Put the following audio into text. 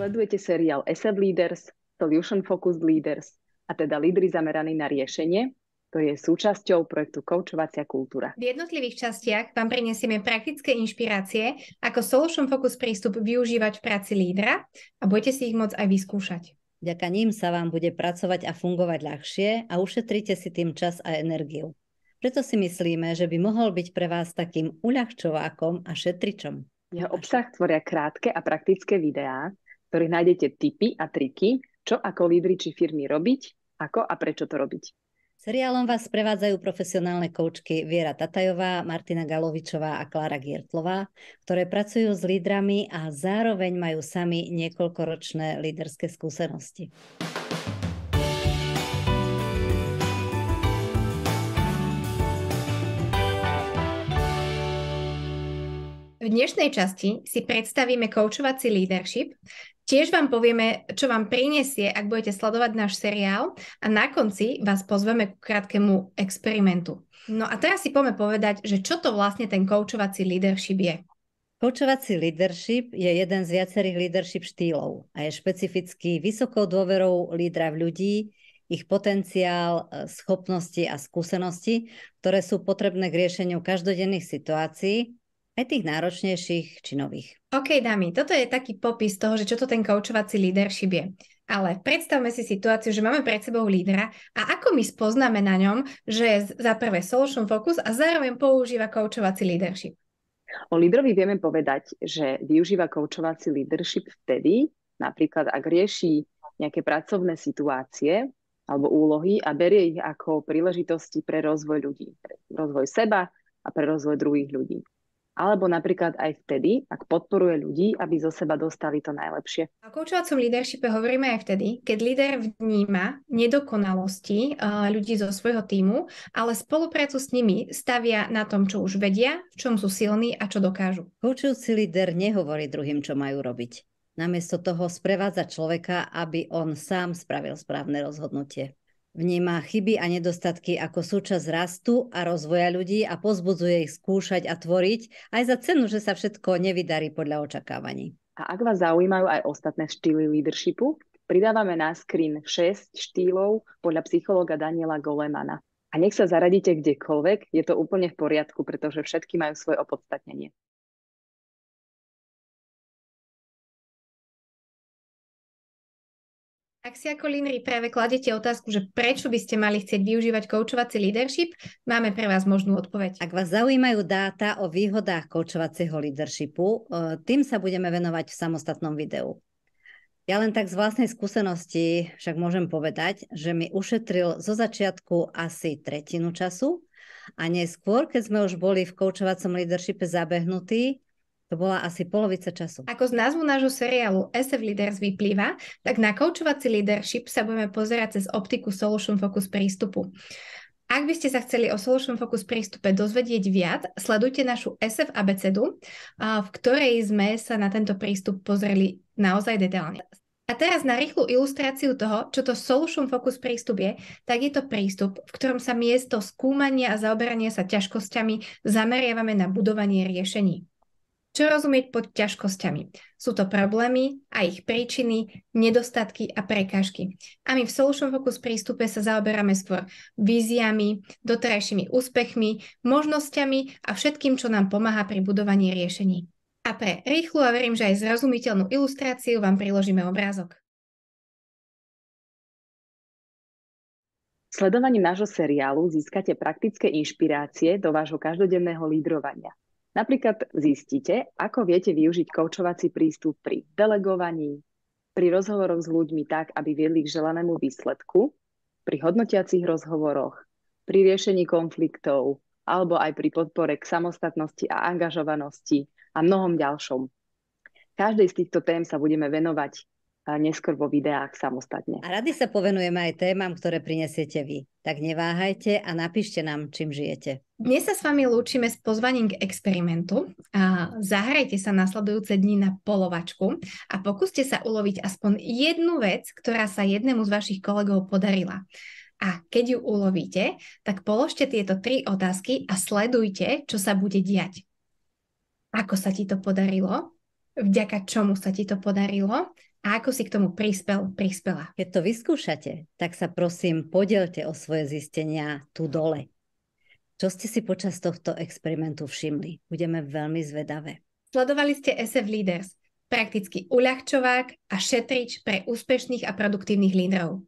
Sledujete seriál SF Leaders, Solution Focused Leaders, a teda lídri zameraní na riešenie, ktorý je súčasťou projektu Koučovacia kultúra. V jednotlivých častiach vám prinesieme praktické inšpirácie, ako Solution Focus prístup využívať v práci lídra a budete si ich môcť aj vyskúšať. Vďaka ním sa vám bude pracovať a fungovať ľahšie a ušetríte si tým čas a energiu. Preto si myslíme, že by mohol byť pre vás takým uľahčovákom a šetričom. Jeho obsah tvoria krátke a praktické videá, v ktorých nájdete tipy a triky, čo ako lídri či firmy robiť, ako a prečo to robiť. Seriálom vás sprevádzajú profesionálne koučky Viera Tatajová, Martina Galovičová a Klára Giertlová, ktoré pracujú s lídrami a zároveň majú sami niekoľkoročné líderské skúsenosti. V dnešnej časti si predstavíme koučovací leadership, tiež vám povieme, čo vám prinesie, ak budete sledovať náš seriál a na konci vás pozveme k krátkemu experimentu. No a teraz si poďme povedať, že čo to vlastne ten koučovací leadership je. Koučovací leadership je jeden z viacerých leadership štýlov a je špecifický vysokou dôverou lídra v ľudí, ich potenciál, schopnosti a skúsenosti, ktoré sú potrebné k riešeniu každodenných situácií, aj tých náročnejších či nových. OK, dámy, toto je taký popis toho, že čo to ten koučovací leadership je. Ale predstavme si situáciu, že máme pred sebou lídra a ako my spoznáme na ňom, že je za prvé solution focus a zároveň používa koučovací leadership. O lídrovi vieme povedať, že využíva koučovací leadership vtedy, napríklad ak rieši nejaké pracovné situácie alebo úlohy a berie ich ako príležitosti pre rozvoj ľudí, pre rozvoj seba a pre rozvoj druhých ľudí. Alebo napríklad aj vtedy, ak podporuje ľudí, aby zo seba dostali to najlepšie. O koučovacom leadershipe hovoríme aj vtedy, keď líder vníma nedokonalosti ľudí zo svojho tímu, ale spoluprácu s nimi stavia na tom, čo už vedia, v čom sú silní a čo dokážu. Koučujúci líder nehovorí druhým, čo majú robiť. Namiesto toho sprevádza človeka, aby on sám spravil správne rozhodnutie. Vníma chyby a nedostatky ako súčasť rastu a rozvoja ľudí a povzbudzuje ich skúšať a tvoriť aj za cenu, že sa všetko nevydarí podľa očakávaní. A ak vás zaujímajú aj ostatné štýly leadershipu, pridávame na screen 6 štýlov podľa psychológa Daniela Golemana. A nech sa zaradíte kdekoľvek, je to úplne v poriadku, pretože všetky majú svoje opodstatnenie. Ak si ako lídri práve kladete otázku, že prečo by ste mali chcieť využívať koučovací leadership, máme pre vás možnú odpoveď. Ak vás zaujímajú dáta o výhodách koučovacieho leadershipu, tým sa budeme venovať v samostatnom videu. Ja len tak z vlastnej skúsenosti však môžem povedať, že mi ušetril zo začiatku asi tretinu času a neskôr, keď sme už boli v koučovacom leadershipe zabehnutí, to bola asi polovica času. Ako z názvu nášho seriálu SF Leaders vyplýva, tak na koučovací leadership sa budeme pozerať cez optiku Solution Focus prístupu. Ak by ste sa chceli o Solution Focus prístupe dozvedieť viac, sledujte našu SF abecedu, v ktorej sme sa na tento prístup pozreli naozaj detailne. A teraz na rýchlu ilustráciu toho, čo to Solution Focus prístup je, tak je to prístup, v ktorom sa miesto skúmania a zaoberania sa ťažkosťami zameriavame na budovanie riešení. Čo rozumieť pod ťažkosťami? Sú to problémy a ich príčiny, nedostatky a prekážky. A my v Solution Focus prístupe sa zaoberáme skôr víziami, doterajšími úspechmi, možnosťami a všetkým, čo nám pomáha pri budovaní riešení. A pre rýchlu a verím, že aj zrozumiteľnú ilustráciu vám priložíme obrázok. Sledovaním nášho seriálu získate praktické inšpirácie do vášho každodenného lídrovania. Napríklad zistíte, ako viete využiť koučovací prístup pri delegovaní, pri rozhovoroch s ľuďmi tak, aby viedli k želanému výsledku, pri hodnotiacich rozhovoroch, pri riešení konfliktov, alebo aj pri podpore k samostatnosti a angažovanosti a mnohom ďalšom. Každej z týchto tém sa budeme venovať neskôr vo videách samostatne. A rady sa povenujeme aj témam, ktoré prinesiete vy. Tak neváhajte a napíšte nám, čím žijete. Dnes sa s vami lúčime s pozvaním k experimentu. Zahrajte sa nasledujúce dni na polovačku a pokúste sa uloviť aspoň jednu vec, ktorá sa jednému z vašich kolegov podarila. A keď ju ulovíte, tak položte tieto 3 otázky a sledujte, čo sa bude diať. Ako sa ti to podarilo? Vďaka čomu sa ti to podarilo? a ako si k tomu prispela. Keď to vyskúšate, tak sa prosím podielte o svoje zistenia tu dole. Čo ste si počas tohto experimentu všimli? Budeme veľmi zvedavé. Sledovali ste SF Leaders, prakticky uľahčovák a šetrič pre úspešných a produktívnych lídrov.